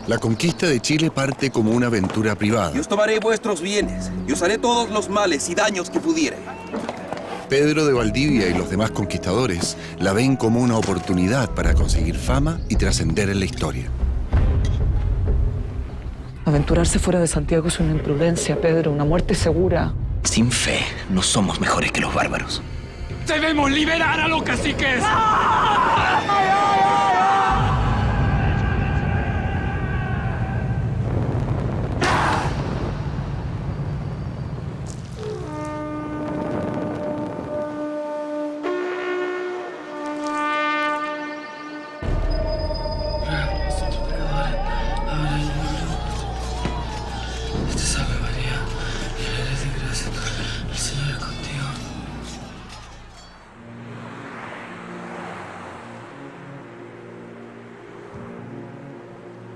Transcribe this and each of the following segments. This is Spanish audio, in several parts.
La conquista de Chile parte como una aventura privada. Y os tomaré vuestros bienes, y os haré todos los males y daños que pudiere. Pedro de Valdivia y los demás conquistadores la ven como una oportunidad para conseguir fama y trascender en la historia. Aventurarse fuera de Santiago es una imprudencia, Pedro, una muerte segura. Sin fe, no somos mejores que los bárbaros. ¡Debemos liberar a los caciques!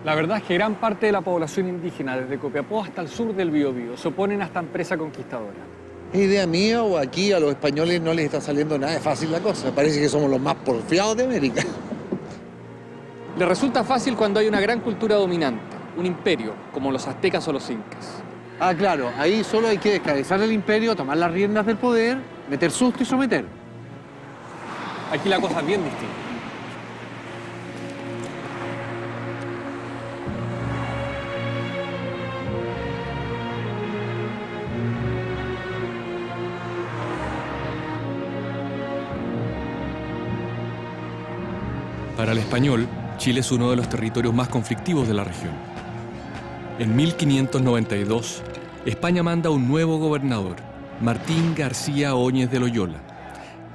La verdad es que gran parte de la población indígena, desde Copiapó hasta el sur del Biobío, se oponen a esta empresa conquistadora. ¿Es idea mía o aquí a los españoles no les está saliendo nada de fácil la cosa? Parece que somos los más porfiados de América. Les resulta fácil cuando hay una gran cultura dominante, un imperio, como los aztecas o los incas. Ah, claro, ahí solo hay que descabezar el imperio, tomar las riendas del poder, meter susto y someter. Aquí la cosa es bien distinta. Para el español, Chile es uno de los territorios más conflictivos de la región. En 1592, España manda un nuevo gobernador, Martín García Óñez de Loyola.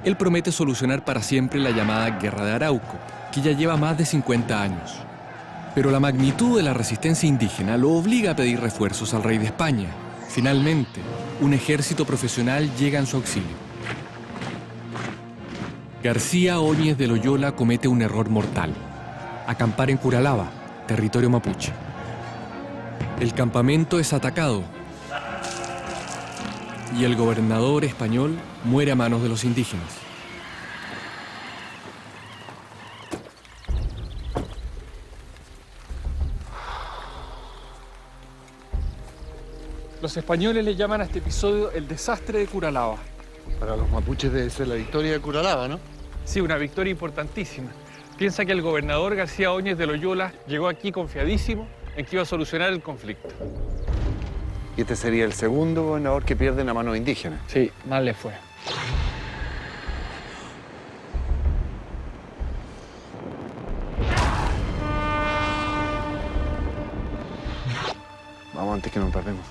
Él promete solucionar para siempre la llamada Guerra de Arauco, que ya lleva más de 50 años. Pero la magnitud de la resistencia indígena lo obliga a pedir refuerzos al rey de España. Finalmente, un ejército profesional llega en su auxilio. García Óñez de Loyola comete un error mortal: acampar en Curalaba, territorio mapuche. El campamento es atacado y el gobernador español muere a manos de los indígenas. Los españoles le llaman a este episodio el desastre de Curalaba. Para los mapuches debe ser la victoria de Curalaba, ¿no? Sí, una victoria importantísima. Piensa que el gobernador García Óñez de Loyola llegó aquí confiadísimo en que iba a solucionar el conflicto. Y este sería el segundo gobernador que pierden a manos indígenas. Sí, mal le fue. Vamos antes que nos perdemos.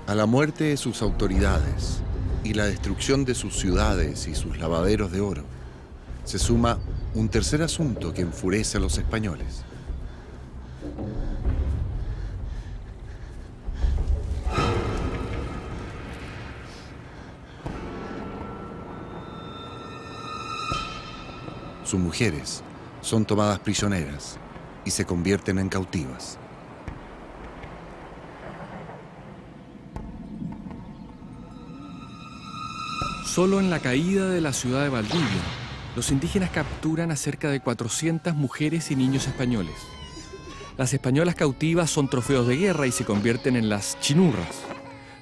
A la muerte de sus autoridades y la destrucción de sus ciudades y sus lavaderos de oro, se suma un tercer asunto que enfurece a los españoles. Sus mujeres son tomadas prisioneras y se convierten en cautivas. Solo en la caída de la ciudad de Valdivia, los indígenas capturan a cerca de 400 mujeres y niños españoles. Las españolas cautivas son trofeos de guerra y se convierten en las chinurras.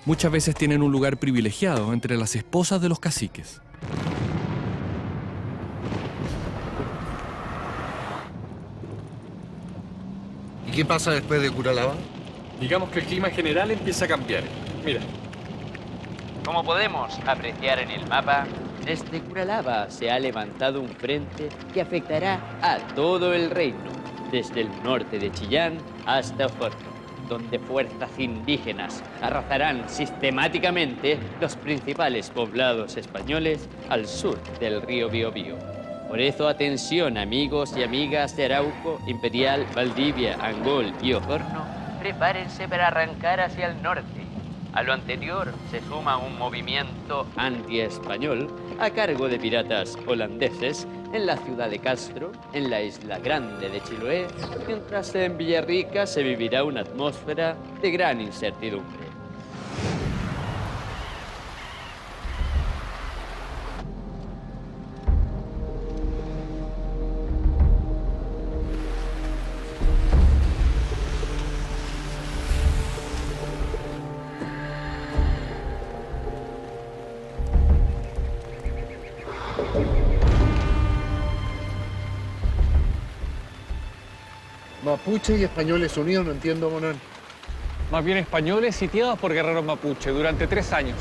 Muchas veces tienen un lugar privilegiado entre las esposas de los caciques. ¿Y qué pasa después de Curalaba? Digamos que el clima general empieza a cambiar. Mira, Como podemos apreciar en el mapa, desde Curalaba se ha levantado un frente que afectará a todo el reino, desde el norte de Chillán hasta Osorno, donde fuerzas indígenas arrasarán sistemáticamente los principales poblados españoles al sur del río Biobío. Por eso, atención amigos y amigas de Arauco, Imperial, Valdivia, Angol y Osorno, prepárense para arrancar hacia el norte. A lo anterior se suma un movimiento anti-español a cargo de piratas holandeses en la ciudad de Castro, en la isla grande de Chiloé, mientras en Villarrica se vivirá una atmósfera de gran incertidumbre. Mapuche y españoles unidos, no entiendo, Monón. Más bien españoles sitiados por guerreros mapuche durante 3 años.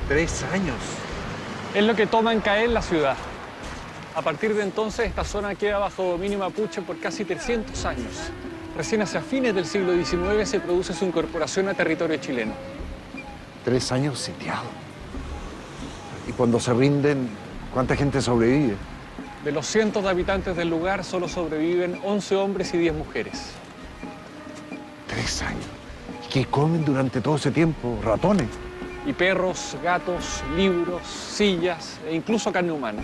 3 años. Es lo que toma en caer la ciudad. A partir de entonces, esta zona queda bajo dominio mapuche por casi 300 años. Recién hacia fines del siglo XIX se produce su incorporación a territorio chileno. 3 años sitiados. Y cuando se rinden, ¿cuánta gente sobrevive? De los cientos de habitantes del lugar, solo sobreviven 11 hombres y 10 mujeres. 3 años. ¿Y qué comen durante todo ese tiempo? Ratones. Y perros, gatos, libros, sillas e incluso carne humana.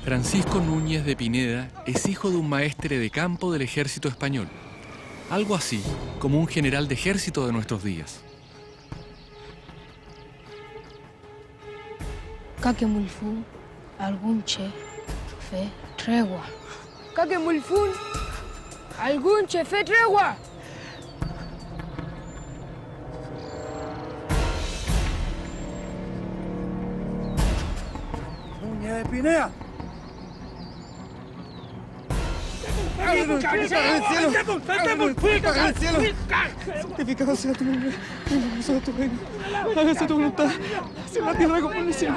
Francisco Núñez de Pineda es hijo de un maestre de campo del ejército español. Algo así como un general de ejército de nuestros días. Kakemulfun, algún che, fe, tregua. Kakemulfun, algún che, fe, tregua. Núñez de Pineda. Santificado sea tu nombre, bendito sea tu reino, hágase tu voluntad, así en la tierra como en el cielo.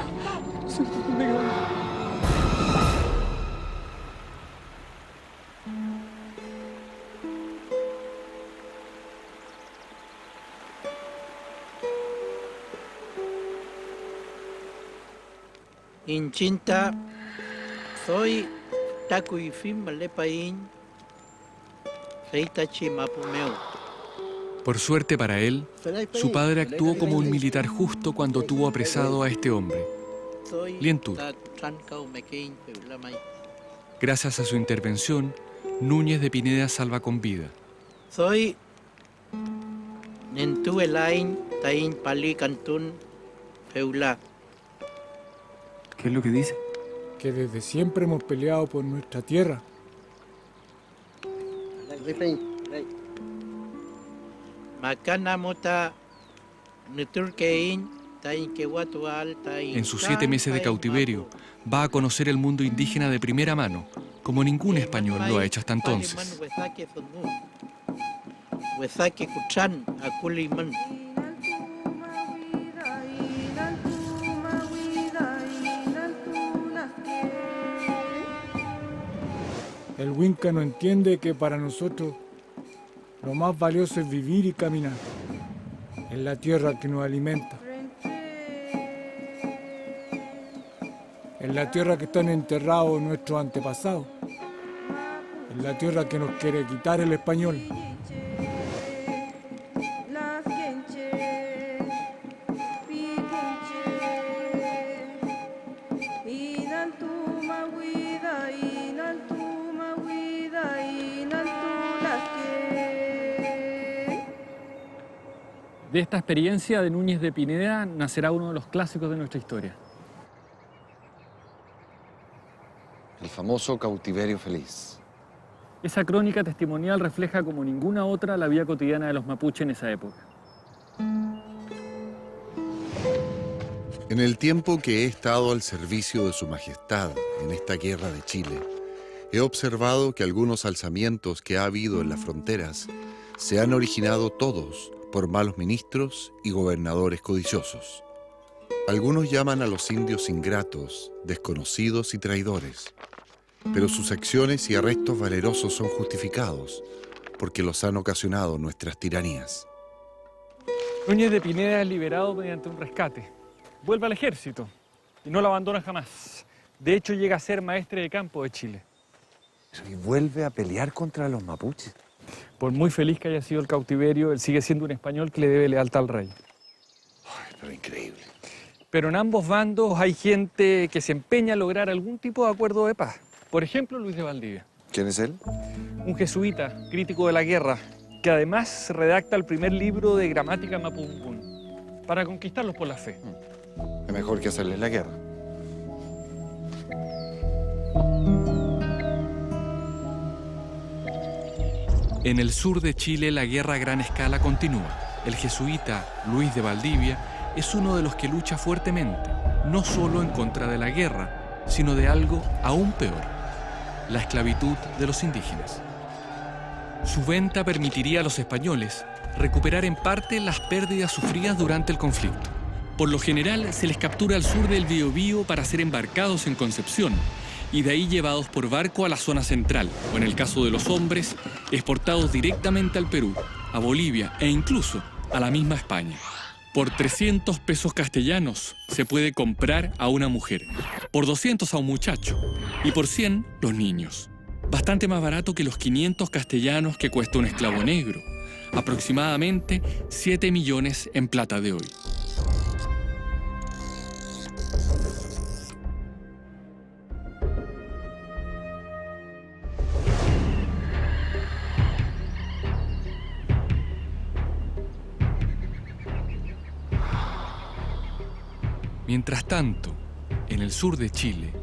Inchinta, soy Tacuifim Malepaín, Reitachi Mapumeu. Por suerte para él, su padre actuó como un militar justo cuando tuvo apresado a este hombre, Lientur. Gracias a su intervención, Núñez de Pineda salva con vida. Soy Nentu Elain Tain Pali Cantún Feula. ¿Qué es lo que dice? Que desde siempre hemos peleado por nuestra tierra. Macana Mota Nuturkein Tain Kewatual Tain. En sus 7 meses de cautiverio, va a conocer el mundo indígena de primera mano, como ningún español lo ha hecho hasta entonces. Huezaque Kuchan Akuliman. El Winca no entiende que para nosotros lo más valioso es vivir y caminar en la tierra que nos alimenta. en la tierra que están enterrados nuestros antepasados, en la tierra que nos quiere quitar el español. De esta experiencia de Núñez de Pineda nacerá uno de los clásicos de nuestra historia. El famoso cautiverio feliz. Esa crónica testimonial refleja como ninguna otra la vida cotidiana de los mapuches en esa época. En el tiempo que he estado al servicio de Su Majestad en esta guerra de Chile, he observado que algunos alzamientos que ha habido en las fronteras se han originado todos por malos ministros y gobernadores codiciosos. Algunos llaman a los indios ingratos, desconocidos y traidores, pero sus acciones y arrestos valerosos son justificados porque los han ocasionado nuestras tiranías. Núñez de Pineda es liberado mediante un rescate. Vuelve al ejército y no lo abandona jamás. De hecho, llega a ser maestre de campo de Chile. Y vuelve a pelear contra los mapuches. Por muy feliz que haya sido el cautiverio, él sigue siendo un español que le debe lealtad al rey. Ay, pero increíble. Pero en ambos bandos hay gente que se empeña a lograr algún tipo de acuerdo de paz. Por ejemplo, Luis de Valdivia. ¿Quién es él? Un jesuita, crítico de la guerra, que además redacta el primer libro de gramática mapudungún para conquistarlos por la fe. Es mejor que hacerles la guerra. En el sur de Chile la guerra a gran escala continúa. El jesuita Luis de Valdivia es uno de los que lucha fuertemente, no solo en contra de la guerra, sino de algo aún peor, la esclavitud de los indígenas. Su venta permitiría a los españoles recuperar en parte las pérdidas sufridas durante el conflicto. Por lo general se les captura al sur del Biobío para ser embarcados en Concepción y de ahí llevados por barco a la zona central, o en el caso de los hombres, exportados directamente al Perú, a Bolivia e incluso a la misma España. Por 300 pesos castellanos se puede comprar a una mujer, por 200 a un muchacho y por 100 los niños. Bastante más barato que los 500 castellanos que cuesta un esclavo negro, aproximadamente 7 millones en plata de hoy. Mientras tanto, en el sur de Chile,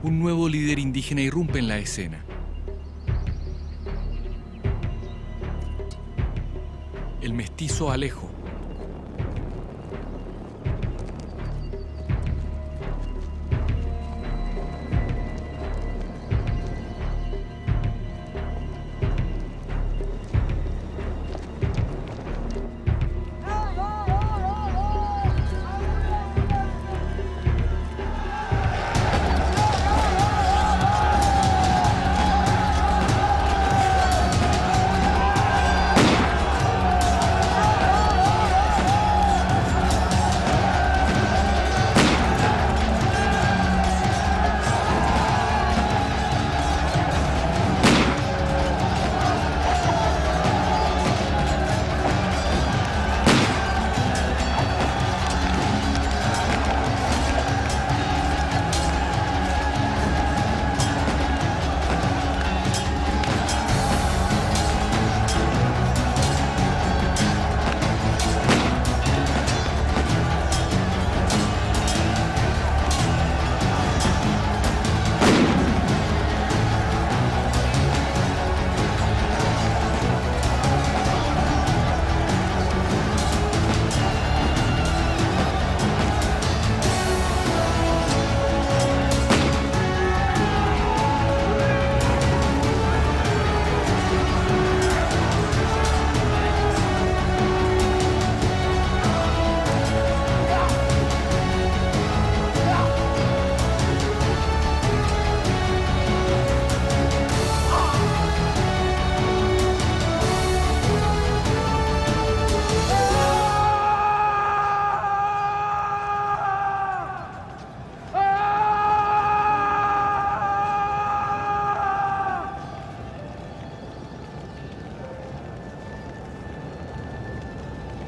un nuevo líder indígena irrumpe en la escena. El mestizo Alejo.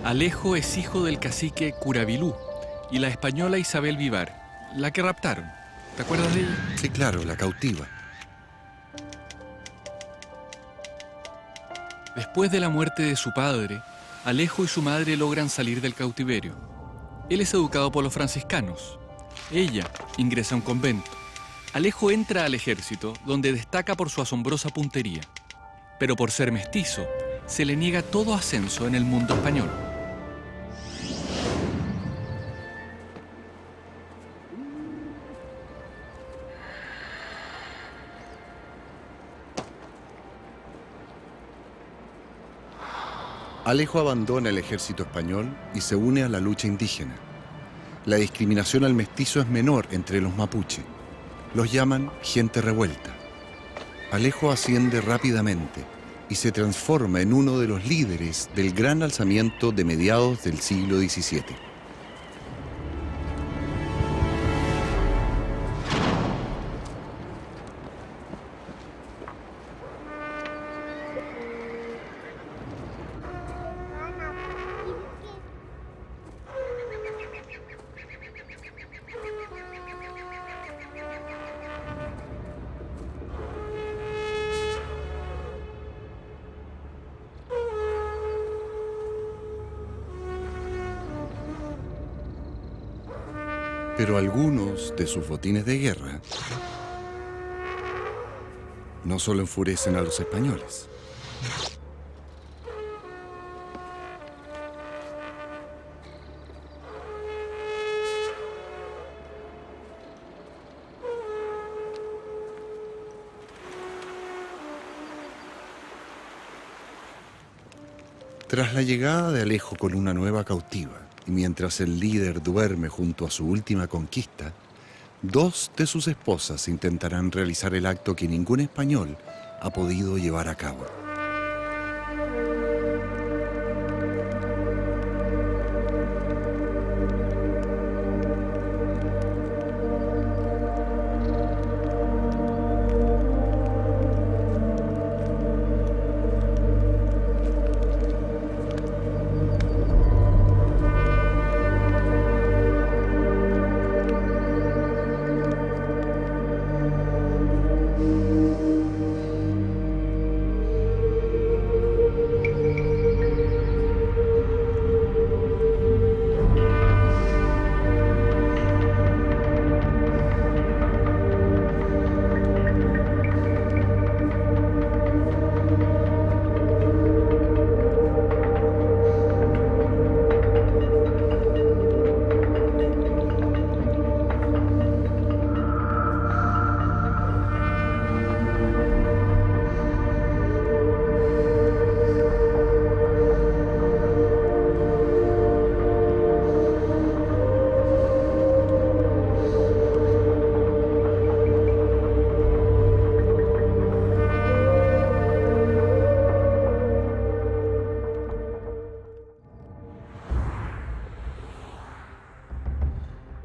Alejo es hijo del cacique Curavilú y la española Isabel Vivar, la que raptaron. ¿Te acuerdas de ella? Sí, claro, la cautiva. Después de la muerte de su padre, Alejo y su madre logran salir del cautiverio. Él es educado por los franciscanos. Ella ingresa a un convento. Alejo entra al ejército, donde destaca por su asombrosa puntería. Pero por ser mestizo, se le niega todo ascenso en el mundo español. Alejo abandona el ejército español y se une a la lucha indígena. La discriminación al mestizo es menor entre los mapuche. Los llaman gente revuelta. Alejo asciende rápidamente y se transforma en uno de los líderes del gran alzamiento de mediados del siglo XVII. Pero algunos de sus botines de guerra no solo enfurecen a los españoles. Tras la llegada de Alejo con una nueva cautiva, y mientras el líder duerme junto a su última conquista, dos de sus esposas intentarán realizar el acto que ningún español ha podido llevar a cabo.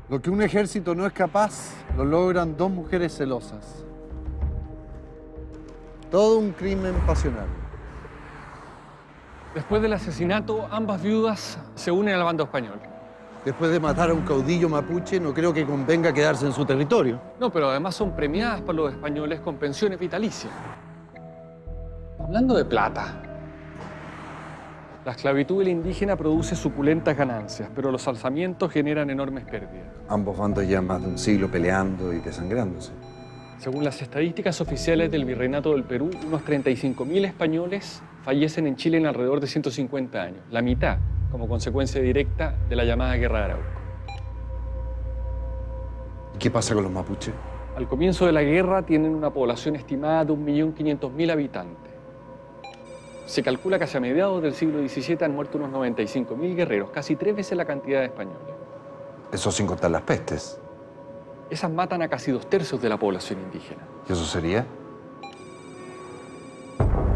Lo que un ejército no es capaz, lo logran dos mujeres celosas. Todo un crimen pasional. Después del asesinato, ambas viudas se unen al bando español. Después de matar a un caudillo mapuche, no creo que convenga quedarse en su territorio. No, pero además son premiadas por los españoles con pensiones vitalicias. Hablando de plata, la esclavitud del indígena produce suculentas ganancias, pero los alzamientos generan enormes pérdidas. Ambos bandos llevan más de un siglo peleando y desangrándose. Según las estadísticas oficiales del Virreinato del Perú, unos 35.000 españoles fallecen en Chile en alrededor de 150 años, la mitad como consecuencia directa de la llamada Guerra de Arauco. ¿Y qué pasa con los mapuches? Al comienzo de la guerra tienen una población estimada de 1.500.000 habitantes. Se calcula que hacia mediados del siglo XVII han muerto unos 95.000 guerreros, casi 3 veces la cantidad de españoles. Eso sin contar las pestes. Esas matan a casi 2/3 de la población indígena. ¿Y eso sería?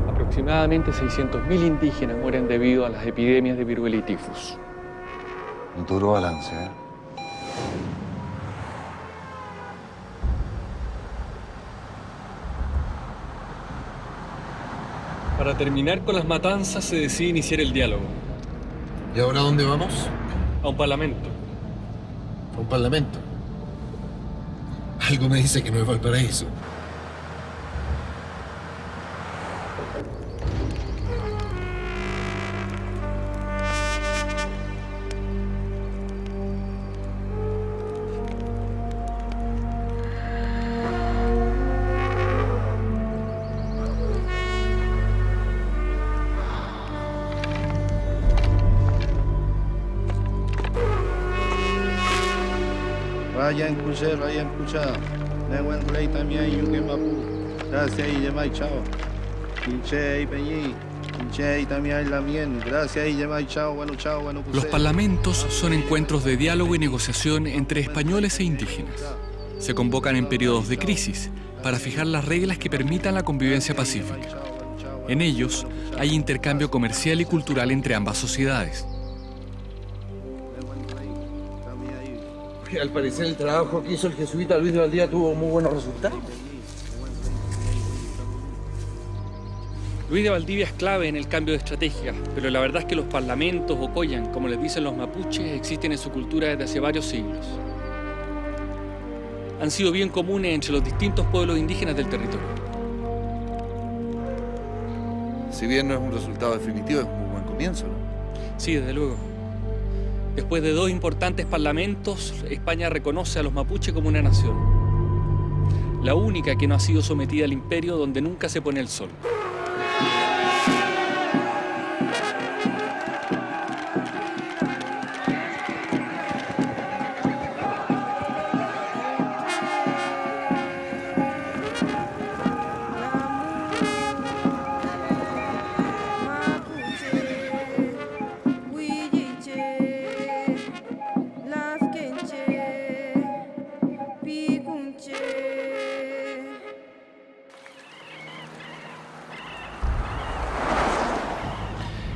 Aproximadamente 600.000 indígenas mueren debido a las epidemias de viruela y tifus. Un duro balance, ¿eh? Para terminar con las matanzas se decide iniciar el diálogo. ¿Y ahora a dónde vamos? A un parlamento. A un parlamento. Algo me dice que no es Valparaíso. Vayan escuchar. Me buen rey también yuque mapu. Gracias y yemay chao. Pinche y peñí. Pinche y también la mien. Gracias y yemay chao. Bueno chao, bueno Los parlamentos son encuentros de diálogo y negociación entre españoles e indígenas. Se convocan en periodos de crisis para fijar las reglas que permitan la convivencia pacífica. En ellos hay intercambio comercial y cultural entre ambas sociedades. Al parecer el trabajo que hizo el jesuita Luis de Valdivia tuvo muy buenos resultados. Luis de Valdivia es clave en el cambio de estrategia, pero la verdad es que los parlamentos o collan, como les dicen los mapuches, existen en su cultura desde hace varios siglos. Han sido bien comunes entre los distintos pueblos indígenas del territorio. Si bien no es un resultado definitivo, es un muy buen comienzo, ¿no? Sí, desde luego. Después de 2 importantes parlamentos, España reconoce a los mapuches como una nación. La única que no ha sido sometida al imperio donde nunca se pone el sol.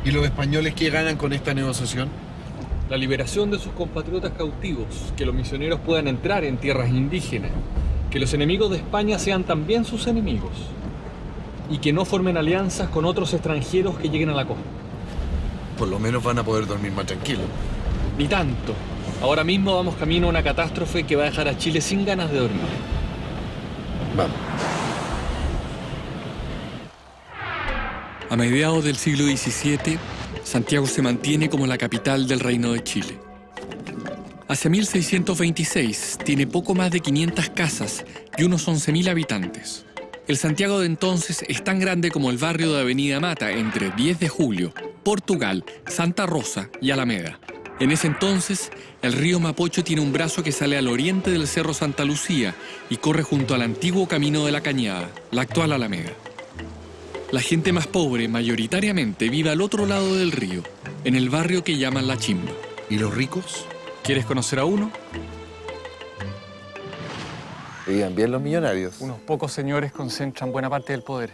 ¿Y los españoles qué ganan con esta negociación? La liberación de sus compatriotas cautivos, que los misioneros puedan entrar en tierras indígenas, que los enemigos de España sean también sus enemigos y que no formen alianzas con otros extranjeros que lleguen a la costa. Por lo menos van a poder dormir más tranquilos. Ni tanto. Ahora mismo vamos camino a una catástrofe que va a dejar a Chile sin ganas de dormir. Vamos. A mediados del siglo XVII, Santiago se mantiene como la capital del Reino de Chile. Hacia 1626 tiene poco más de 500 casas y unos 11.000 habitantes. El Santiago de entonces es tan grande como el barrio de Avenida Mata entre 10 de Julio, Portugal, Santa Rosa y Alameda. En ese entonces, el río Mapocho tiene un brazo que sale al oriente del Cerro Santa Lucía y corre junto al antiguo Camino de la Cañada, la actual Alameda. La gente más pobre, mayoritariamente, vive al otro lado del río, en el barrio que llaman La Chimba. ¿Y los ricos? ¿Quieres conocer a uno? Vivían bien los millonarios. Unos pocos señores concentran buena parte del poder.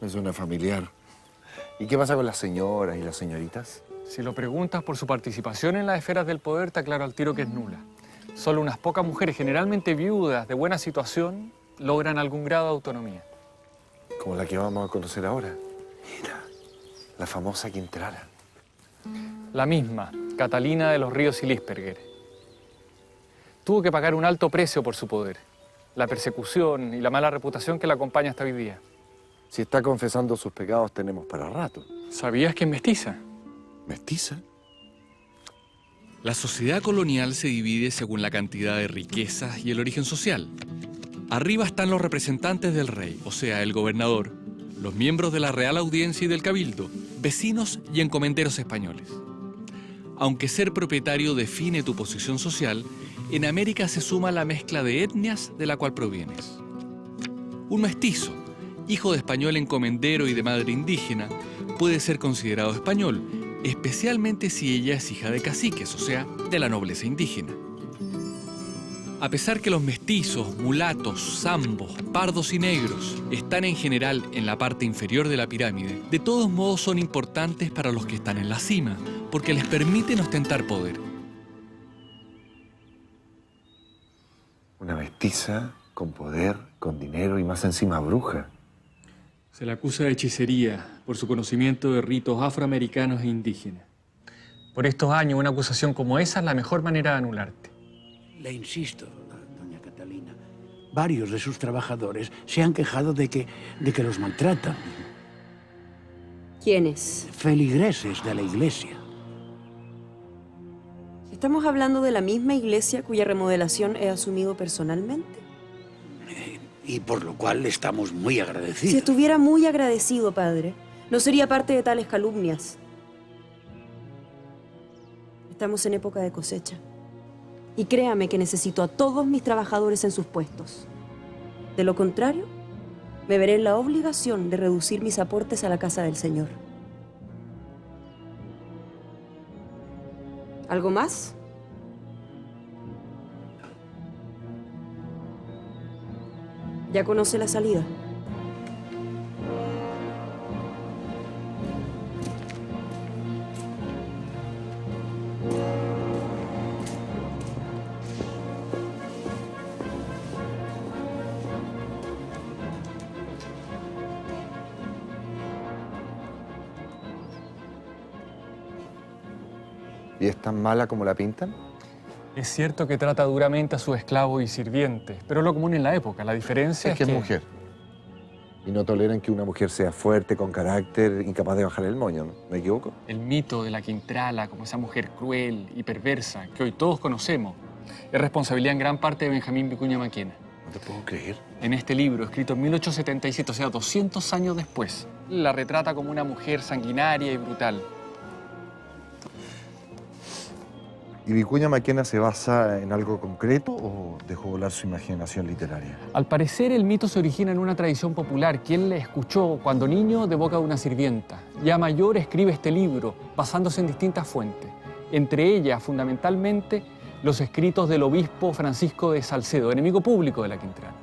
Me suena familiar. ¿Y qué pasa con las señoras y las señoritas? Si lo preguntas por su participación en las esferas del poder, te aclaro al tiro que es nula. Solo unas pocas mujeres, generalmente viudas, de buena situación, logran algún grado de autonomía. Como la que vamos a conocer ahora. Mira, la famosa Quintrala. La misma, Catalina de los Ríos y Lisperger. Tuvo que pagar un alto precio por su poder, la persecución y la mala reputación que la acompaña hasta hoy día. Si está confesando sus pecados, tenemos para rato. ¿Sabías que es mestiza? ¿Mestiza? La sociedad colonial se divide según la cantidad de riquezas y el origen social. Arriba están los representantes del rey, o sea, el gobernador, los miembros de la Real Audiencia y del Cabildo, vecinos y encomenderos españoles. Aunque ser propietario define tu posición social, en América se suma la mezcla de etnias de la cual provienes. Un mestizo, hijo de español encomendero y de madre indígena, puede ser considerado español, especialmente si ella es hija de caciques, o sea, de la nobleza indígena. A pesar que los mestizos, mulatos, zambos, pardos y negros están en general en la parte inferior de la pirámide, de todos modos son importantes para los que están en la cima, porque les permiten ostentar poder. Una mestiza con poder, con dinero y más encima bruja. Se la acusa de hechicería por su conocimiento de ritos afroamericanos e indígenas. Por estos años, una acusación como esa es la mejor manera de anularte. Le insisto, doña Catalina, varios de sus trabajadores se han quejado de que los maltratan. ¿Quiénes? Feligreses de la iglesia. ¿Estamos hablando de la misma iglesia cuya remodelación he asumido personalmente? Y por lo cual le estamos muy agradecidos. Si estuviera muy agradecido, padre, no sería parte de tales calumnias. Estamos en época de cosecha. Y créame que necesito a todos mis trabajadores en sus puestos. De lo contrario, me veré en la obligación de reducir mis aportes a la casa del Señor. ¿Algo más? Ya conoce la salida. ¿Y es tan mala como la pintan? Es cierto que trata duramente a sus esclavos y sirvientes, pero es lo común en la época. La diferencia es que es mujer. Y no toleran que una mujer sea fuerte, con carácter, incapaz de bajar el moño, ¿no? ¿Me equivoco? El mito de la Quintrala como esa mujer cruel y perversa que hoy todos conocemos es responsabilidad en gran parte de Benjamín Vicuña Maquena. No te puedo creer. En este libro, escrito en 1877, o sea, 200 años después, la retrata como una mujer sanguinaria y brutal. ¿Y Vicuña Maquena se basa en algo concreto o dejó volar su imaginación literaria? Al parecer, el mito se origina en una tradición popular que él le escuchó cuando niño de boca de una sirvienta. Ya mayor escribe este libro basándose en distintas fuentes, entre ellas, fundamentalmente, los escritos del obispo Francisco de Salcedo, enemigo público de la Quintrala.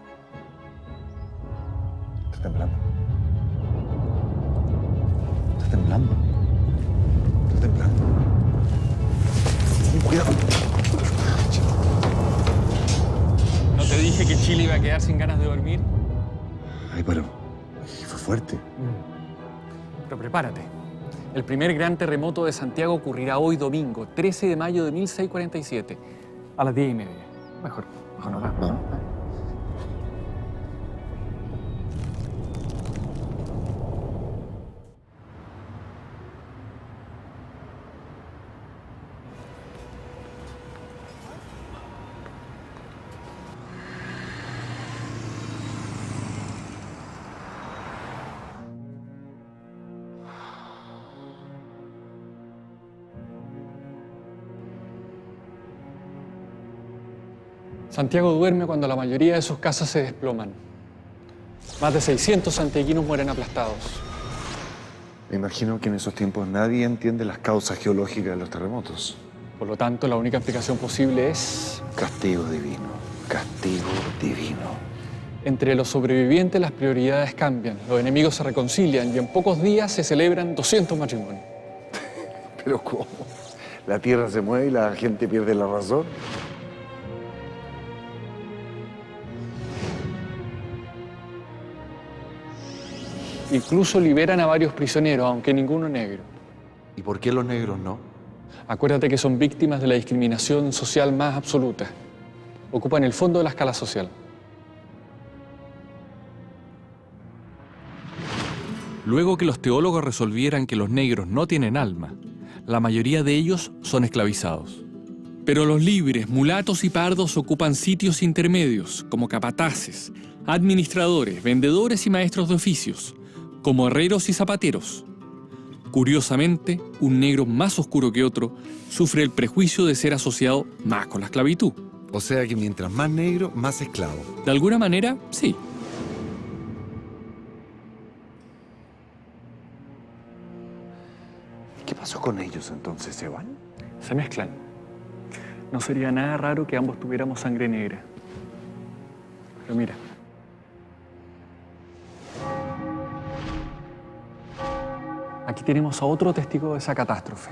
Está temblando. Está temblando. Está temblando. Cuidado. ¿No te dije que Chile iba a quedar sin ganas de dormir? Ay, pero fue fuerte. Pero prepárate. El primer gran terremoto de Santiago ocurrirá hoy domingo, 13 de mayo de 1647, a las 10:30. Mejor nos vamos. No. Santiago duerme cuando la mayoría de sus casas se desploman. Más de 600 santiaguinos mueren aplastados. Me imagino que en esos tiempos nadie entiende las causas geológicas de los terremotos. Por lo tanto, la única explicación posible es... Castigo divino. Castigo divino. Entre los sobrevivientes las prioridades cambian, los enemigos se reconcilian y en pocos días se celebran 200 matrimonios. ¿Pero cómo? ¿La tierra se mueve y la gente pierde la razón? Incluso liberan a varios prisioneros, aunque ninguno negro. ¿Y por qué los negros no? Acuérdate que son víctimas de la discriminación social más absoluta. Ocupan el fondo de la escala social. Luego que los teólogos resolvieran que los negros no tienen alma, la mayoría de ellos son esclavizados. Pero los libres, mulatos y pardos ocupan sitios intermedios, como capataces, administradores, vendedores y maestros de oficios, como herreros y zapateros. Curiosamente, un negro más oscuro que otro sufre el prejuicio de ser asociado más con la esclavitud. O sea que mientras más negro, más esclavo. De alguna manera, sí. ¿Qué pasó con ellos entonces? ¿Se van? Se mezclan. No sería nada raro que ambos tuviéramos sangre negra. Pero mira. Aquí tenemos a otro testigo de esa catástrofe.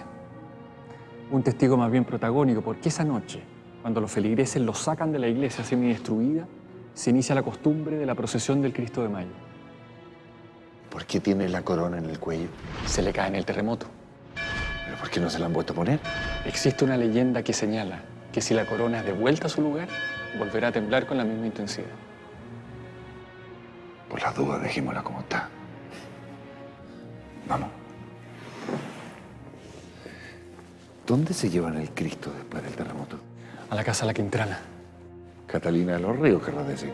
Un testigo más bien protagónico, porque esa noche, cuando los feligreses los sacan de la iglesia semidestruida, se inicia la costumbre de la procesión del Cristo de Mayo. ¿Por qué tiene la corona en el cuello? Se le cae en el terremoto. Pero ¿Por qué no se la han vuelto a poner? Existe una leyenda que señala que si la corona es devuelta a su lugar, volverá a temblar con la misma intensidad. Por las dudas, dejémosla como está. Vamos. ¿Dónde se llevan el Cristo después del terremoto? A la casa La Quintrana. Catalina de los Ríos, querrás decir.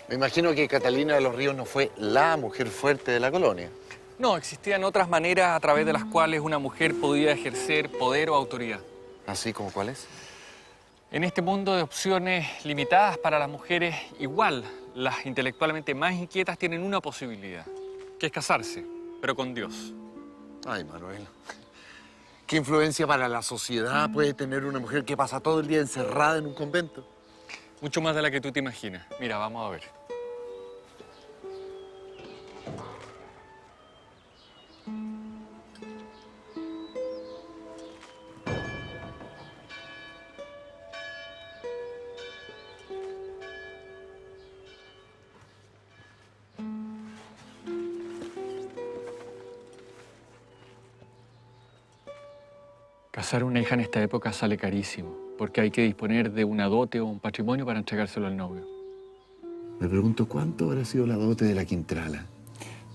Me imagino que Catalina de los Ríos no fue la mujer fuerte de la colonia. No, existían otras maneras a través de las cuales una mujer podía ejercer poder o autoridad. ¿Así como cuáles? En este mundo de opciones limitadas para las mujeres, igual las intelectualmente más inquietas tienen una posibilidad, que es casarse, pero con Dios. Ay, Manuel. ¿Qué influencia para la sociedad puede tener una mujer que pasa todo el día encerrada en un convento? Mucho más de la que tú te imaginas. Mira, vamos a ver. Casar una hija en esta época sale carísimo, porque hay que disponer de una dote o un patrimonio para entregárselo al novio. Me pregunto cuánto habrá sido la dote de la Quintrala.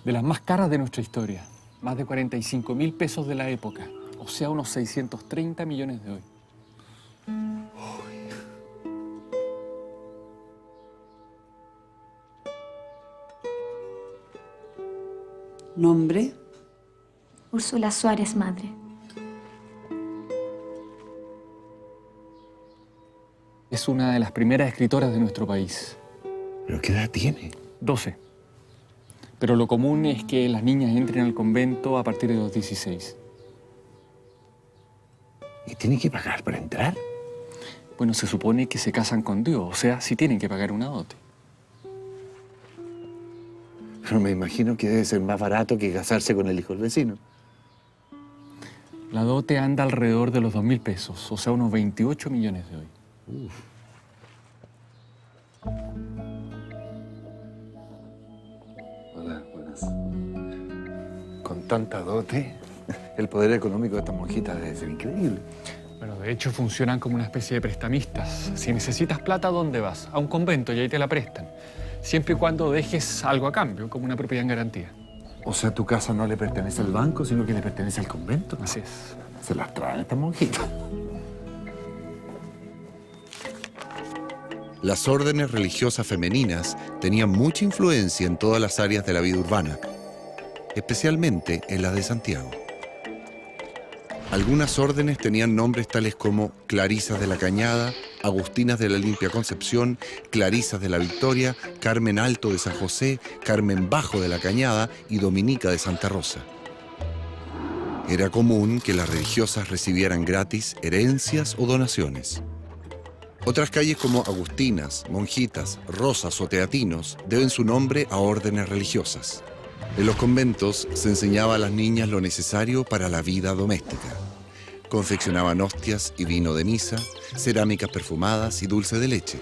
De las más caras de nuestra historia, más de 45.000 pesos de la época, o sea, unos 630 millones de hoy. ¿Nombre? Úrsula Suárez, madre. Es una de las primeras escritoras de nuestro país. ¿Pero qué edad tiene? 12. Pero lo común es que las niñas entren al convento a partir de los 16. ¿Y tienen que pagar para entrar? Bueno, se supone que se casan con Dios, o sea, sí tienen que pagar una dote. Pero me imagino que debe ser más barato que casarse con el hijo del vecino. La dote anda alrededor de los 2.000 pesos, o sea, unos 28 millones de hoy. Uf. Hola, buenas. Con tanta dote, el poder económico de estas monjitas debe ser increíble. Bueno, de hecho funcionan como una especie de prestamistas. Si necesitas plata, ¿a dónde vas? A un convento y ahí te la prestan. Siempre y cuando dejes algo a cambio, como una propiedad en garantía. O sea, tu casa no le pertenece al banco, sino que le pertenece al convento. Así es. Se las traen estas monjitas. Las órdenes religiosas femeninas tenían mucha influencia en todas las áreas de la vida urbana, especialmente en las de Santiago. Algunas órdenes tenían nombres tales como Clarisas de la Cañada, Agustinas de la Limpia Concepción, Clarisas de la Victoria, Carmen Alto de San José, Carmen Bajo de la Cañada y Dominica de Santa Rosa. Era común que las religiosas recibieran gratis herencias o donaciones. Otras calles como Agustinas, Monjitas, Rosas o Teatinos deben su nombre a órdenes religiosas. En los conventos se enseñaba a las niñas lo necesario para la vida doméstica. Confeccionaban hostias y vino de misa, cerámicas perfumadas y dulce de leche.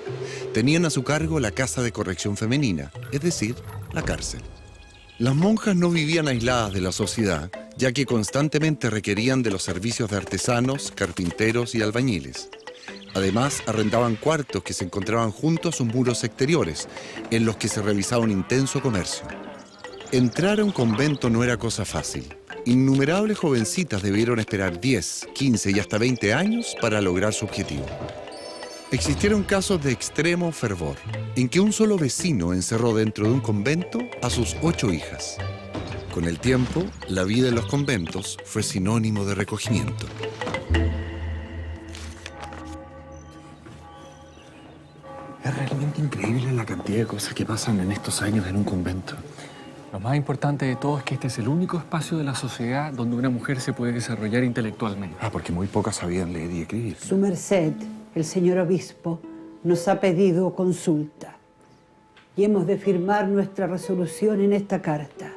Tenían a su cargo la casa de corrección femenina, es decir, la cárcel. Las monjas no vivían aisladas de la sociedad, ya que constantemente requerían de los servicios de artesanos, carpinteros y albañiles. Además, arrendaban cuartos que se encontraban junto a sus muros exteriores, en los que se realizaba un intenso comercio. Entrar a un convento no era cosa fácil. Innumerables jovencitas debieron esperar 10, 15 y hasta 20 años para lograr su objetivo. Existieron casos de extremo fervor, en que un solo vecino encerró dentro de un convento a sus 8 hijas. Con el tiempo, la vida en los conventos fue sinónimo de recogimiento. Es realmente increíble la cantidad de cosas que pasan en estos años en un convento. Lo más importante de todo es que este es el único espacio de la sociedad donde una mujer se puede desarrollar intelectualmente. Ah, porque muy pocas sabían leer y escribir. Su merced, el señor obispo, nos ha pedido consulta. Y hemos de firmar nuestra resolución en esta carta.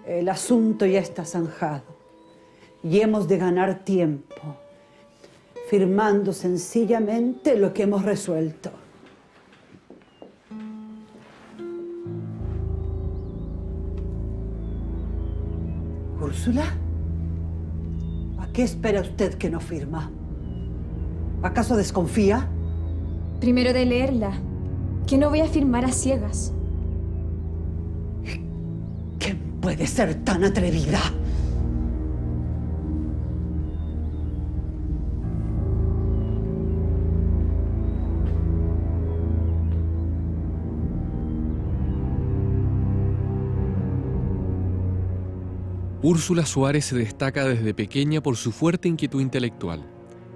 El asunto ya está zanjado. Y hemos de ganar tiempo, firmando sencillamente lo que hemos resuelto. ¿Úrsula? ¿A qué espera usted que no firma? ¿Acaso desconfía? Primero de leerla, que no voy a firmar a ciegas. ¿Quién puede ser tan atrevida? Úrsula Soares se destaca desde pequeña por su fuerte inquietud intelectual.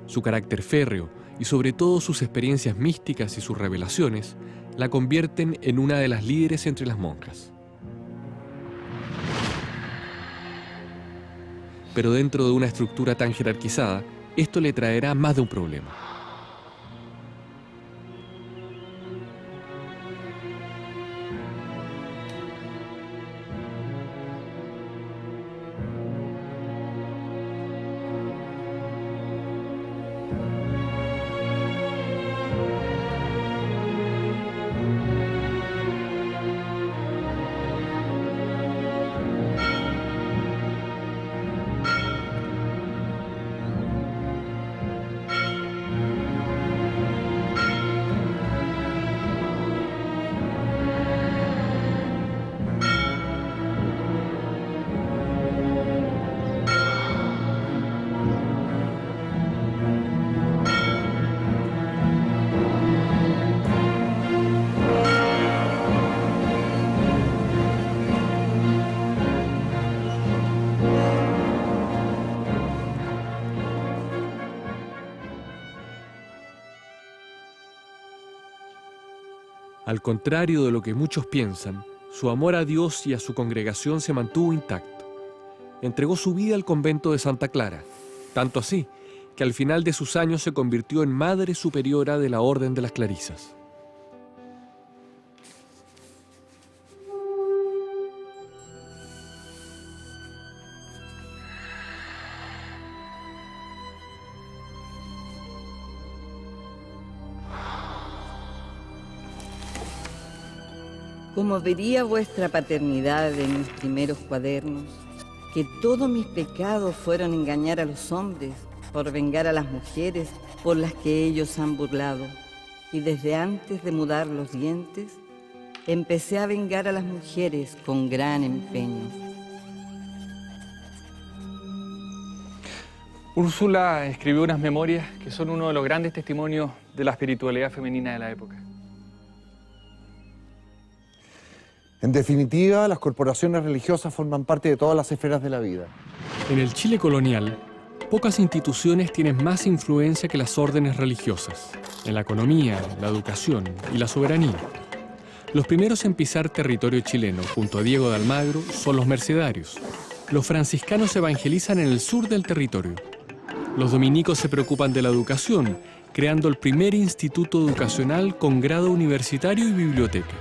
Su carácter férreo y sobre todo sus experiencias místicas y sus revelaciones la convierten en una de las líderes entre las monjas. Pero dentro de una estructura tan jerarquizada, esto le traerá más de un problema. Al contrario de lo que muchos piensan, su amor a Dios y a su congregación se mantuvo intacto. Entregó su vida al convento de Santa Clara, tanto así que al final de sus años se convirtió en madre superiora de la Orden de las Clarisas. Como vería vuestra paternidad en mis primeros cuadernos, que todos mis pecados fueron engañar a los hombres, por vengar a las mujeres por las que ellos han burlado. Y desde antes de mudar los dientes, empecé a vengar a las mujeres con gran empeño. Úrsula escribió unas memorias que son uno de los grandes testimonios de la espiritualidad femenina de la época. En definitiva, las corporaciones religiosas forman parte de todas las esferas de la vida. En el Chile colonial, pocas instituciones tienen más influencia que las órdenes religiosas, en la economía, la educación y la soberanía. Los primeros en pisar territorio chileno, junto a Diego de Almagro, son los mercedarios. Los franciscanos evangelizan en el sur del territorio. Los dominicos se preocupan de la educación, creando el primer instituto educacional con grado universitario y biblioteca.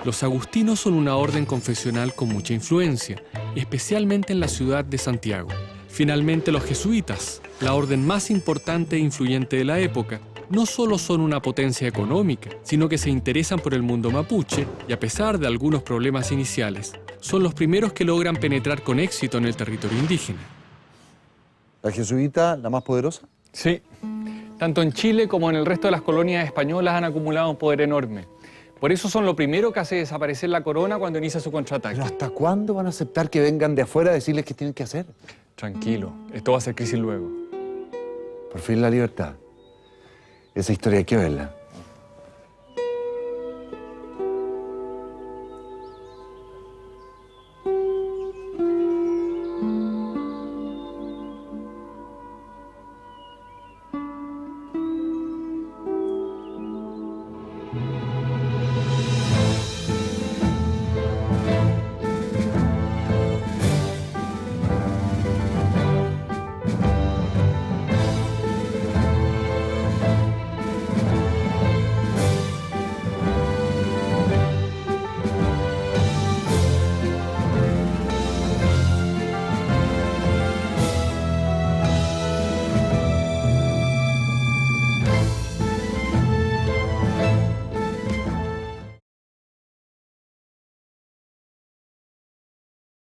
Los agustinos son una orden confesional con mucha influencia, especialmente en la ciudad de Santiago. Finalmente, los jesuitas, la orden más importante e influyente de la época, no solo son una potencia económica, sino que se interesan por el mundo mapuche y, a pesar de algunos problemas iniciales, son los primeros que logran penetrar con éxito en el territorio indígena. ¿La jesuita, la más poderosa? Sí. Tanto en Chile como en el resto de las colonias españolas han acumulado un poder enorme. Por eso son lo primero que hace desaparecer la corona cuando inicia su contraataque. ¿Pero hasta cuándo van a aceptar que vengan de afuera a decirles qué tienen que hacer? Tranquilo, esto va a ser crisis luego. Por fin la libertad. Esa historia hay que verla.